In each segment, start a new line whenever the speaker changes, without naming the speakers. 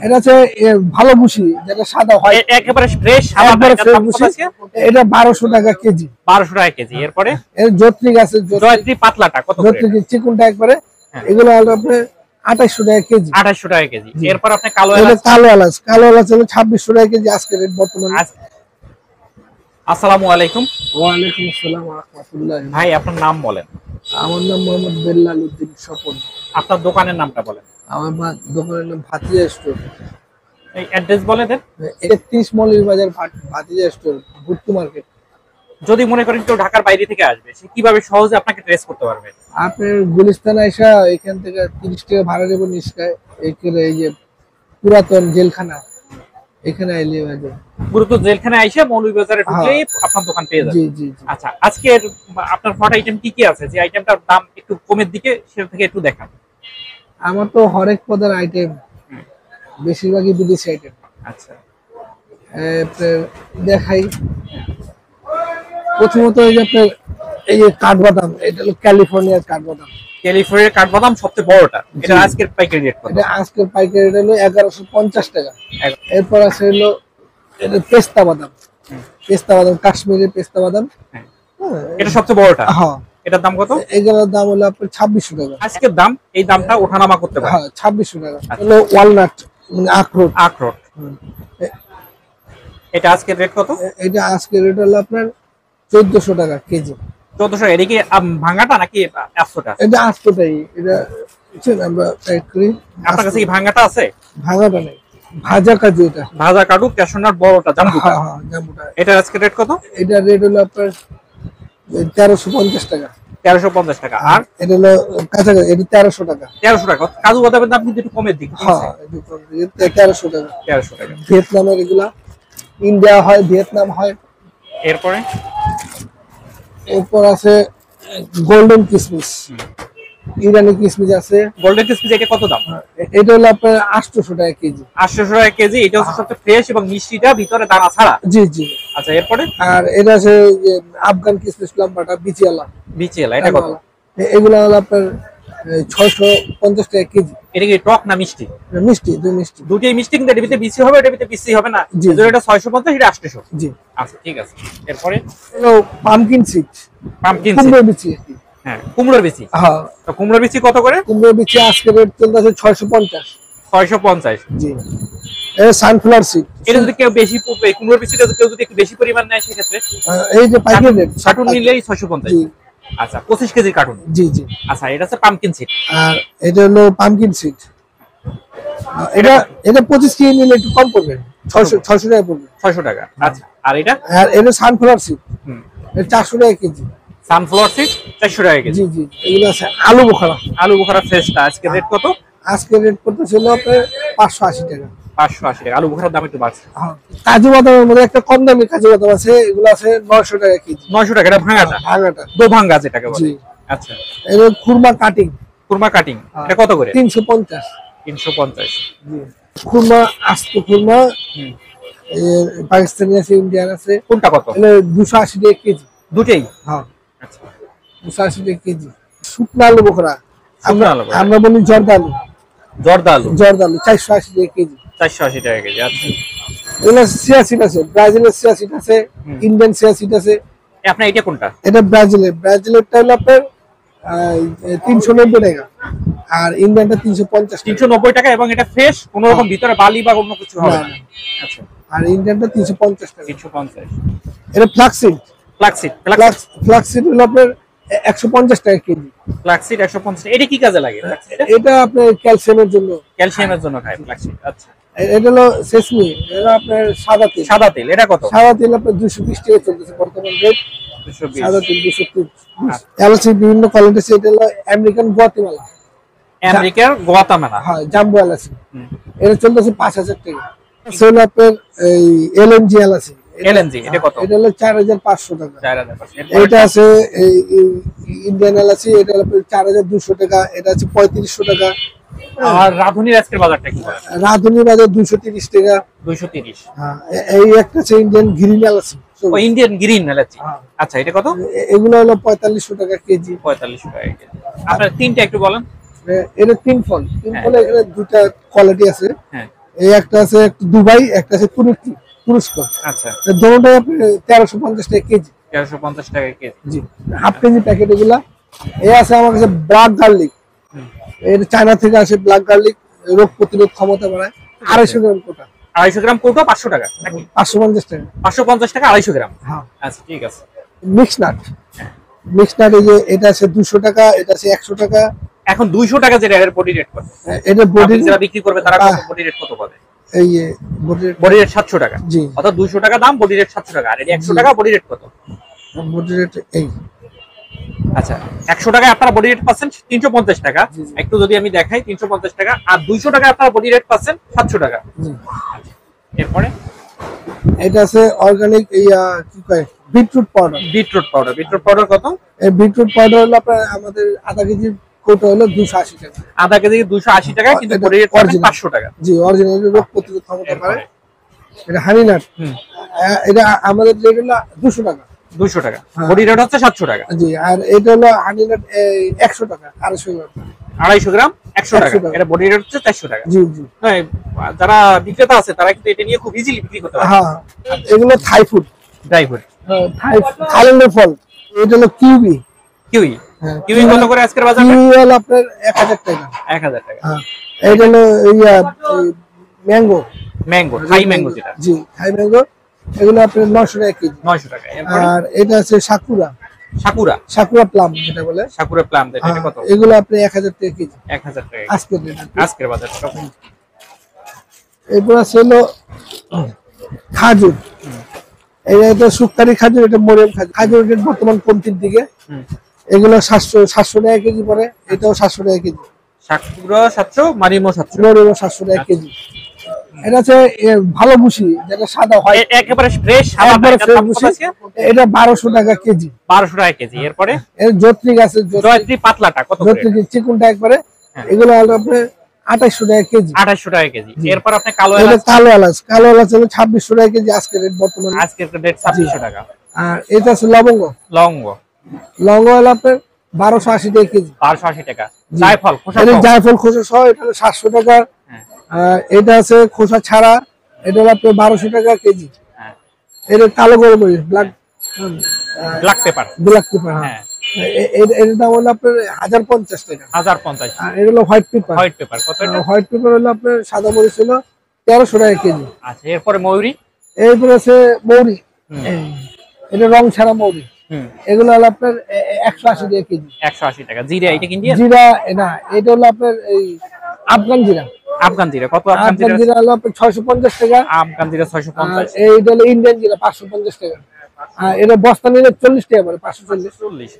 এটা হচ্ছে ভালো ভুসি, যেটা সাদা হয়
একেবারে ফ্রেশ সাদা।
এটা 1200 টাকা কেজি।
1200 টাকা কেজি। এরপরে
এর জয়ত্রী আছে,
জয়ত্রী পাতলাটা কত করে?
জয়ত্রী চিকুনটা একবারে এগুলো হলো আপনার 2800 টাকা কেজি।
2800 টাকা কেজি। এরপর আপনি কালো
এলাচ, কালো এলাচ হলো 2600 টাকা কেজি আজকে রেট বর্তমানে।
আসসালামু আলাইকুম।
ওয়া আলাইকুম আসসালাম ওয়া রাহমাতুল্লাহ।
ভাই আপনার নাম বলেন।
আমার নাম মোহাম্মদ বেল্লাল উদ্দিন স্বপন।
আপনার দোকানের নামটা বলেন।
আমার দোকানের নাম ভাতিজা স্টোর।
এই অ্যাড্রেস বলে দেন।
31 মৌলভী বাজার ভাতিজা স্টোর, ভুট্টু মার্কেট।
যদি মনে করেন কেউ ঢাকার বাইরে থেকে আসবে, সে কিভাবে সহজে আপনাকে ট্রেস করতে পারবে?
আপনি গুলিস্তান আইসা এখান থেকে 30 টাকা ভাড়া দেবেন নিষ্কায়। এখানে এই যে পুরাতন জেলখানা, এখানে আইলে বাজে
পুরাতন জেলখানা আইসা মৌলভীবাজারে ঢুকলেই আপনার দোকান পেয়ে যাবেন।
জি জি।
আচ্ছা, আজকের আপনার হট আইটেম কি কি আছে? যে আইটেমটার দাম একটু কমের দিকে, সেটা থেকে একটু দেখান।
আমার তো হরেক পদের আইটেম, বেশিরভাগই বিদেশি আইটেম।
আচ্ছা,
দেখাই। প্রথমত এই যে আপনার এই যে কাঠবাদাম, এটা হলো ক্যালিফোর্নিয়ার কাঠবাদাম।
ক্যালিফোর্নিয়ার কাঠবাদাম সবচেয়ে বড়টা। এটা আজকের পাইকারি রেট কত?
এটা আজকের পাইকারি রেট হলো 1150 টাকা। এরপর আছে হলো এটা পেস্তা বাদাম। পেস্তা বাদাম, কাশ্মীরি পেস্তা বাদাম।
এটা সবচেয়ে বড়টা।
হ্যাঁ।
এটার দাম কত?
এগুলোর দাম হলো আপনার 2600 টাকা।
আজকের দাম, এই দামটা ওঠানামা করতে পারে।
হ্যাঁ, 2600 টাকা। হলো ওয়ালনাট, মানে আখরোট।
আখরোট। এটা আজকের রেট কত?
এটা আজকের রেট হলো আপনার 1400 টাকা কেজি।
1400। এটা কি ভাঙাটা নাকি আস্তটা?
এটা আস্তটাই। এটা আমরা ট্রাই করি।
আপনার কাছে কি ভাঙাটা আছে?
ভাঙাটা নেই, ভাজা কাজু। এটা
ভাজা কাজু, ক্যাশনাট বড়টা, জাম্বুটা।
হ্যাঁ, জাম্বুটা।
এটা আজকের রেট কত?
এটা রেট হলো আপনার 1350 টাকা।
1350 টাকা। আর
এটা হলো কাঁচা, এটা 1300 টাকা।
1300 টাকা। কাজু বাদামের দাম কিন্তু একটু কমের দিকে।
হ্যাঁ, একটু কম, 1300 টাকা।
1300 টাকা।
ভিয়েতনামের এগুলা, ইন্ডিয়া হয়, ভিয়েতনাম হয়। এরপর আছে গোল্ডেন কিসমিস, ইরানি কিসমিস আছে।
গোল্ডেন কিসমিস এটা কত দাম?
এটা হলো আপনার 800 টাকা কেজি।
800 টাকা কেজি। এটা হচ্ছে সবচেয়ে ফ্রেশ এবং মিষ্টিটা, ভিতরে দানা ছাড়া।
জি জি।
আচ্ছা, এরপরে
আর এটা আছে যে আফগান কিসমিস, লম্বাটা, বিচিয়ালা।
বিচিয়ালা, এটা কত?
এগুলো হলো আপনার 650 টাকা কেজি।
এটা কি টক না মিষ্টি?
মিষ্টি, দুই মিষ্টি।
দুটোই মিষ্টি, কিন্তু এর ভিতরে বিচি হবে, এর ভিতরে বিচি হবে না।
জি।
এটা 650, এটা 800।
জি।
আচ্ছা, ঠিক আছে। এরপরে
হলো পামকিন সিড,
পামকিন সিড।
কুমড়োর বিচি।
হ্যাঁ, কুমড়োর বিচি।
হ্যাঁ।
তো কুমড়োর বিচি কত করে?
কুমড়োর বিচি আজকে রেট চলতেছে 650।
650।
জি। এটা সানফ্লাওয়ার সিড।
এটা যদি কেউ বেশি কুমড়োর বিচিটা কেউ যদি একটু বেশি পরিমাণ নেয়, সেক্ষেত্রে
এই যে পাইকারি রেট
কার্টুন নিলেই 650।
জি।
আচ্ছা, 25 কেজি কার্টুন।
জি জি।
আচ্ছা, এটা হচ্ছে পামকিন সিড।
আর এটা হলো পামকিন সিড। এটা 25 কেজি নিলে একটু কম পড়বে, 600 টাকা পড়বে।
600 টাকা। আচ্ছা, আর এটা?
আর এটা সানফ্লাওয়ার সিড। এটা 400 টাকা কেজি।
সানফ্লাওয়ার সিড 400 টাকা কেজি।
জি জি। এগুলো আছে আলু বোখারা।
আলু বোখারা ফ্রেশটা আজকে রেট কত?
আজকে রেট করতেছিল আপনার 580 টাকা।
580 টাকা। আলু বোখারার দাম একটু বাড়ছে।
হ্যাঁ। কাজু বাদামের মধ্যে একটা কম দামি কাজু বাদাম আছে, এগুলো আছে 900 টাকা কেজি।
900 টাকা। এটা ভাঙাটা?
ভাঙাটা,
দো ভাঙা যেটাকে বলে।
জি।
আচ্ছা,
এটা খুরমা কাটিং।
কুরমা কাটিং এটা কত করে?
350।
350।
জি। খুরমা, আস্ত খুরমা, পাকিস্তানি আছে, ইন্ডিয়ান আছে।
কোনটা কত?
এটা 280 টাকা কেজি।
দুটেই?
হ্যাঁ।
আচ্ছা,
280 টাকা কেজি। শুকনো আলু বোখরা, আমরা বলি জর্দা আলু।
জর্দা আলু?
জর্দা আলু 480 টাকা কেজি।
480 টাকা কেজি। আচ্ছা,
এগুলো চিয়া সিড আছে, ব্রাজিলের চিয়া সিড আছে, ইন্ডিয়ান চিয়া সিড আছে।
আপনার এটা কোনটা?
এটা ব্রাজিলেরটা হলো আপনার 390 টাকা, আর ইন্ডিয়ানটা 350।
390 টাকা। এবং এটা ফ্রেশ, কোনো রকম ভিতরে বালি বা অন্য কিছু হবে না। আচ্ছা,
আর ইন্ডিয়ানটা 350 টাকা।
350।
এটা ফ্লাক্সিড।
ফ্লাক্সিড?
ফ্লাক্সিড হলো আপনার 150 টাকা কেজি।
ফ্লাক্সিড 150। এটা কি কাজে লাগে?
এটা আপনার ক্যালসিয়ামের জন্য।
ক্যালসিয়ামের জন্য খায় ফ্লাক্সিড। আচ্ছা,
এটা হলো সেসমি, এটা আপনার সাদা তেল।
সাদা তেল এটা কত?
সাদা তেল আপনার 220 টাকা চলতেছে বর্তমান রেট।
220।
সাদা তেল 230। এলসি বিভিন্ন কোয়ালিটি আছে। এটা হলো আমেরিকান গুয়াতেমালা।
আমেরিকার গুয়াতেমালা।
হ্যাঁ, জাম্বো এলসি। এটা চলতেছে 5000 টাকা। সেল আপনার এই এলএনজি এলসি।
এলএনজি এটা কত?
এটা হলো 4500 টাকা।
4500।
এটা আছে এই ইন্ডিয়ান এলসি, এটা হলো 4200 টাকা। এটা আছে 3500 টাকা।
আর রাধুনির আজকের বাজারটা কি?
রাধুনি বাজার 230 টাকা।
230।
হ্যাঁ, এই একটা আছে ইন্ডিয়ান গ্রিন এলাচি।
ও, ইন্ডিয়ান গ্রিন এলাচি। আচ্ছা, এটা কত?
এগুলো হলো 4500 টাকা কেজি।
4500 টাকা কেজি। আপনার তিনটা একটু বলেন।
এটা তিন ফল। এখানে দুটা কোয়ালিটি আছে।
হ্যাঁ,
এই একটা আছে দুবাই, একটা আছে তুর্কি, তুরস্ক।
আচ্ছা,
দুটোটাই আপনি 1350 টাকা কেজি।
1350 টাকা কেজি।
জি, হাফ কেজি প্যাকেট এগুলা। এই আছে আমার কাছে ব্ল্যাক গার্লিক, এটা চায়না থেকে আসে। ব্ল্যাক গার্লিক রোগ প্রতিরোধ ক্ষমতা বাড়ায়। 250 গ্রাম কোটা।
250 গ্রাম কৌটো 500 টাকা নাকি?
550 টাকা।
550 টাকা 250 গ্রাম।
হ্যাঁ।
আচ্ছা, ঠিক আছে।
মিক্স নাট, মিক্স নাট এই যে এটা আছে 200 টাকা, এটা আছে 100 টাকা।
এখন 200 টাকা যেটা এর বডি রেট কত?
এটা বডি
যারা বিক্রি করবে তারা কত বডি রেট কত পাবে?
এই
বডি রেট 700 টাকা।
জি,
অর্থাৎ 200 টাকা দাম, বডি রেট 700 টাকা। আর এই 100 টাকা বডি রেট কত?
বডি রেট এই।
আচ্ছা, 100 টাকায় আপনারা বডি রেট পাচ্ছেন 350 টাকা। একটু যদি আমি দেখাই, 350 টাকা। আর 200 টাকায় আপনারা বডি রেট পাচ্ছেন 700 টাকা।
জি।
এরপরে
এটা আছে অর্গানিক কি কয় beetroot powder.
Beetroot powder. Beetroot powder কত?
এই বিটরুট পাউডার হলো আপনার আমাদের আধা কেজি কোটা হলো 280 টাকা।
আধা কেজি 280 টাকা, কিন্তু বডি রেট পাচ্ছেন 500 টাকা।
জি, অরিজিনাল রোগ প্রতিরোধ ক্ষমতা বাড়ায়। এটা হানি নাট,
হুম,
এটা আমাদের রেট হলো 200 টাকা।
200 টাকা, বডি রেট হচ্ছে 700 টাকা।
জি, আর এটা হলো হানি নাট 100 টাকা, 250 গ্রাম।
250 গ্রাম 100 টাকা। এটা বডি রেট হচ্ছে 400 টাকা।
জি জি।
হ্যাঁ, যারা বিক্রেতা আছে তারা কিন্তু এটা নিয়ে খুব ইজিলি বিক্রি করতে পারে।
হ্যাঁ, এগুলো থাই ফুড,
ড্রাই ফ্রুট,
থাইল্যান্ডের ফল। এটা হলো কিউই।
কিউই।
হ্যাঁ,
কিউই কত করে আজকের বাজারে?
কিউই হলো আপনার 1000 টাকা।
1000 টাকা।
হ্যাঁ, এটা হলো ম্যাঙ্গো,
ম্যাঙ্গো, থাই ম্যাঙ্গো যেটা।
জি, থাই ম্যাঙ্গো। এগুলো আপনার 900 টাকা কেজি।
900 টাকা। এরপরে
আর এটা আছে সাকুরা,
সাকুরা।
সাকুরা প্লাম যেটা বলে।
সাকুরা প্লাম যেটা, এটা কত?
এগুলো আপনি 1000 টাকা কেজি
1000 টাকা
আজকের রেট।
আজকের বাজারে।
এরপর আছে হলো খাজুর। এটা শুকতারি খাজুর, এটা মরিয়াম খাজুর। খাজুর রেট বর্তমান কমতির দিকে। এগুলো 700 টাকা কেজি পড়ে। এটাও 700 টাকা কেজি।
সাকুরা 700, মারিমো 700।
মরিয়ামও 700 টাকা কেজি। এটা আছে ভালো ভুসি, যেটা সাদা হয়,
একেবারে ফ্রেশ সাদা।
একবারে
এটা
ফ্রেশ
দাম কত
ভুসি।
আছে?
এটা 1200 টাকা কেজি।
1200 টাকা কেজি। এরপরে
এর জয়ত্রী আছে,
জয়ত্রী পাতলাটা কত করে?
জয়ত্রী চিকুনটা একবারে। এগুলো হলো আপনার 2800 টাকা কেজি।
2800 টাকা কেজি। এরপর আপনি কালো
এটা
এলাচ।
কালো এলাচ, কালো এলাচ হলো 2600 টাকা কেজি আজকের রেট বর্তমানে।
আজকের রেট 2600 টাকা।
আর এটা আছে লবঙ্গ।
লবঙ্গ।
লবঙ্গ হলো আপনার 1280 টাকা কেজি।
1280 টাকা। জায়ফল খোসা
এটা
সহ।
জায়ফল খোসা সহ, এটা হলো 700 টাকা। আর এটা আছে খোসা ছাড়া, এটা হলো আপনার 1200 টাকা কেজি।
হ্যাঁ।
এটা কালো গোলমরিচ, ব্ল্যাক
পেপার।
Black pepper.
হ্যাঁ।
এর দাম হলো আপনার 1050 টাকা।
1050।
আর এটা হলো হোয়াইট পেপার।
হোয়াইট পেপার কত এটা?
হোয়াইট পেপার হলো আপনার সাদা মরিচ হলো 1300 টাকা কেজি।
আচ্ছা, এরপরে ময়ূরী।
এরপর আছে মৌরি, এটা রং ছাড়া মৌরি। এগুলো হলো আপনার 180 টাকা কেজি।
180 টাকা। জিরা, এটা কিনবেন?
জিরা না, এটা হলো আপনার এই আফগান জিরা।
আফগান জিরা কত?
আফগান জিরা হলো আপনার 650 টাকা।
আফগান জিরা 650।
এইটা হলো ইন্ডিয়ান জিরা 550 টাকা। আর এটা বস্তা নিলে 40 টাকা পড়ে, 540।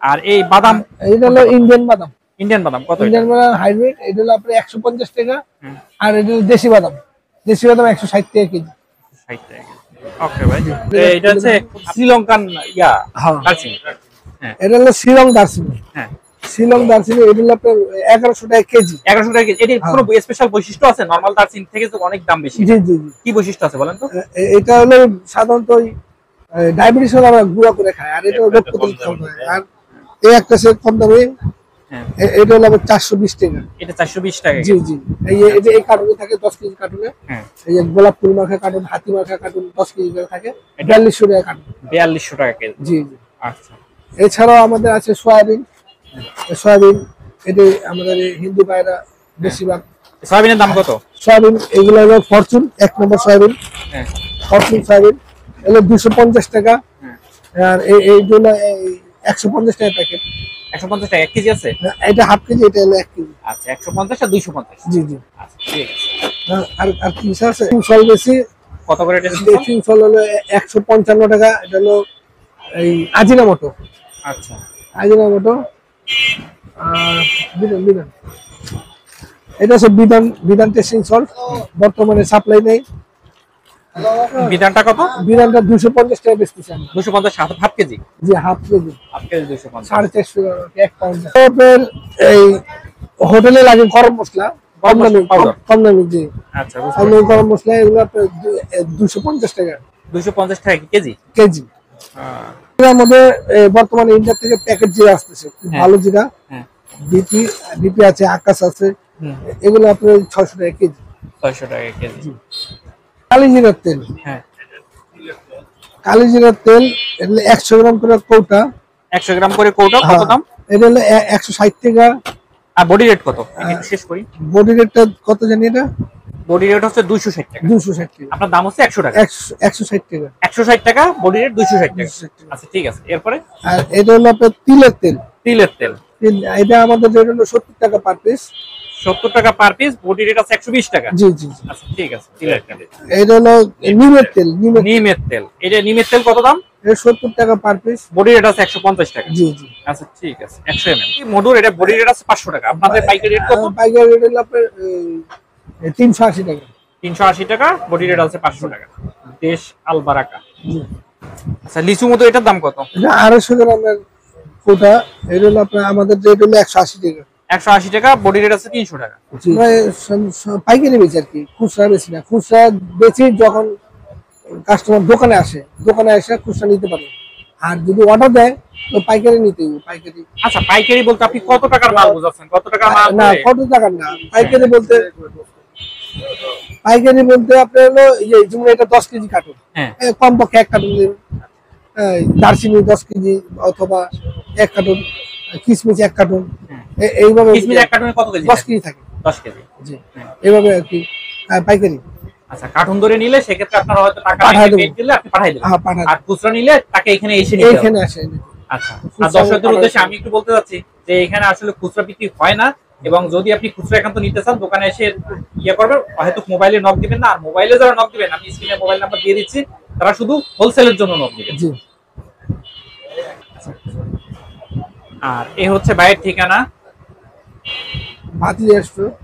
আর এই বাদাম,
এটা হলো ইন্ডিয়ান বাদাম।
ইন্ডিয়ান বাদাম কত?
ইন্ডিয়ান বাদাম হাইব্রিড, এটা হলো আপনার 150 টাকা। আর এটা হলো দেশি বাদাম, দেশি বাদাম 160 টাকা কেজি।
60 টাকা। ওকে ভাই, এটা হচ্ছে শ্রীলঙ্কান দারচিনি। হ্যাঁ,
এটা হলো শ্রীলঙ্কা দারচিনি।
হ্যাঁ,
শ্রীলঙ্কা দারচিনি, এটা হলো আপনার 1100 টাকা কেজি।
1100 টাকা কেজি। এটির কোনো স্পেশাল বৈশিষ্ট্য আছে? নরমাল দারচিনি থেকে তো অনেক দাম বেশি।
জি জি জি।
কি বৈশিষ্ট্য আছে বলেন তো?
এটা হলো সাধারণত ডায়াবেটিস হলে আমরা গুঁড়া করে খাই, আর এটা রোগ প্রতিরোধ ক্ষমতা। আর এই একটা সে কম দামে, এটা হলো আবার 420 টাকা।
এটা 420 টাকা।
জি জি। এই কার্টুনে থাকে 10 কেজি কার্টুনে। এই যে গোলাপ ফুল মাখা কার্টুন, হাতি মাখা কার্টুন 10 কেজি করে থাকে, 4200 টাকা কার্টুন।
4200 টাকা কেজি।
জি জি।
আচ্ছা,
এছাড়াও আমাদের আছে সয়াবিন। সয়াবিন এটা আমাদের হিন্দু ভাইরা বেশিরভাগ।
সয়াবিনের দাম কত?
সয়াবিন এগুলো হলো ফরচুন 1 নম্বর সয়াবিন।
হ্যাঁ,
ফরচুন সয়াবিন এগুলো 250 টাকা। আর এইগুলো 150 টাকা প্যাকেট।
150 টাকা 1 কেজি আছে?
এটা হাফ কেজি, এটা হলো 1 কেজি।
আচ্ছা, 150 আর 250।
জি জি।
আচ্ছা, ঠিক আছে।
আর কি আছে ফল বেশি।
কত করে এটা?
ফল হলো 155 টাকা। এটা হলো এই আজিনামোটো।
আচ্ছা,
আজিনামোটো। বিধান বিধান এটা হচ্ছে বিধান টেস্টিং সল্ট, বর্তমানে সাপ্লাই নেই।
বিধানটা কত?
বিধানটা 250 টাকা বেচতেছি আমি।
250 হাফ কেজি?
জি, half KG.
Half KG 250।
450 1 pound. এই হোটেলে লাগে গরম মশলা, কম দামি পাউডার, কম দামি। জি,
আচ্ছা,
আমি গরম মশলা এগুলো 250 টাকা।
250 টাকা কেজি?
কেজি। এর মধ্যে বর্তমানে ইন্ডিয়া থেকে প্যাকেট জিরা আসতেছে, খুব ভালো জিরা। ডিপি আছে, আকাশ আছে। এগুলো আপনার 600 টাকা কেজি।
600 টাকা কেজি।
কালিজিরার তেল,
হ্যাঁ
কালিজিরার তেল এগুলো 100 গ্রাম করে কৌটা,
100 গ্রাম করে কৌটা, কত দাম?
এটা হলো 160 টাকা।
আর বডি রেট কত একটু শেষ করি।
বডি রেটটা কত জানি, এটা
বডি রেট হচ্ছে 260 টাকা।
260 টাকা।
আপনার দাম হচ্ছে 100 টাকা।
160 টাকা।
160 টাকা বডি রেট, 260 টাকা। আচ্ছা ঠিক আছে, এরপরে
আর এটা হলো আপনার তিলের তেল।
তিলের তেল,
এটা আমাদের রেট হলো 70 টাকা পার পিস।
70 টাকা পার পিস, বডি রেট আছে 120 টাকা।
জি জি।
আচ্ছা ঠিক আছে, তিলের তেল।
এটা হলো নিমের তেল।
নিমের তেল, এটা নিমের তেল কত দাম?
এটা 70 টাকা পার পিস,
বডি রেট আছে 150 টাকা।
জি জি।
আচ্ছা ঠিক আছে, 100 ml মধুর, এটা বডি রেট আছে 500 টাকা। আপনাদের পাইকারি রেট কত?
পাইকারি রেট হলো আপনার 380 টাকা।
380 টাকা, বডি রেট আছে 500 টাকা। দেশ আলবারাকা।
জি।
আচ্ছা লিচু মধু, এটার দাম কত?
এটা 250 গ্রামের কোটা, এটা হলো আপনার আমাদের রেট হলো 180 টাকা।
180 টাকা, বডি রেট আছে 300 টাকা।
পাইকারি বেচি আর কি, খুচরা বেশি না। খুচরা বেচি যখন কাস্টমার দোকানে আসে, দোকানে এসে খুচরা নিতে পারে। আর যদি অর্ডার দেয় তো পাইকারি নিতে হবে, পাইকারি।
আচ্ছা পাইকারি বলতে আপনি কত টাকার মাল বুঝাচ্ছেন? কত টাকার মাল?
না, কত টাকার না, পাইকারি বলতে আপনার হলো যেমন এটা 10 কেজি কার্টুন,
হ্যাঁ
কম পক্ষে 1 কার্টুন নেবেন। দারচিনি 10 কেজি অথবা 1 কার্টুন, কিশমিশ 1 কার্টুন, এইভাবে।
কিশমিশ 1 কার্টুনে কত কেজি?
10 কেজি থাকে।
10 কেজি।
জি, এইভাবে আর কি পাইকারি।
আচ্ছা কার্টুন ধরে নিলে সেক্ষেত্রে আপনারা হয়তো টাকা পেড দিলে আপনি পাঠিয়ে দেবেন।
হ্যাঁ, পাঠাই।
আর খুচরা নিলে তাকে এখানে এসে নিতে হবে।
এইখানে আসে।
আচ্ছা, আর দর্শকদের উদ্দেশ্যে আমি একটু বলতে চাচ্ছি যে এখানে আসলে খুচরা বিক্রি হয় না, এবং যদি আপনি খুচরা একান্ত নিতে চান দোকানে এসে ইয়ে করবেন, হয়তো মোবাইলে নক দিবেন না। আর মোবাইলে যারা নক দিবেন, আমি স্ক্রিনে মোবাইল নাম্বার দিয়ে দিচ্ছি, তারা শুধু হোলসেলের জন্য নক দিবেন।
জি।
আর এই হচ্ছে ভাইয়ের ঠিকানা,
ভাতি রেস্টুরেন্ট।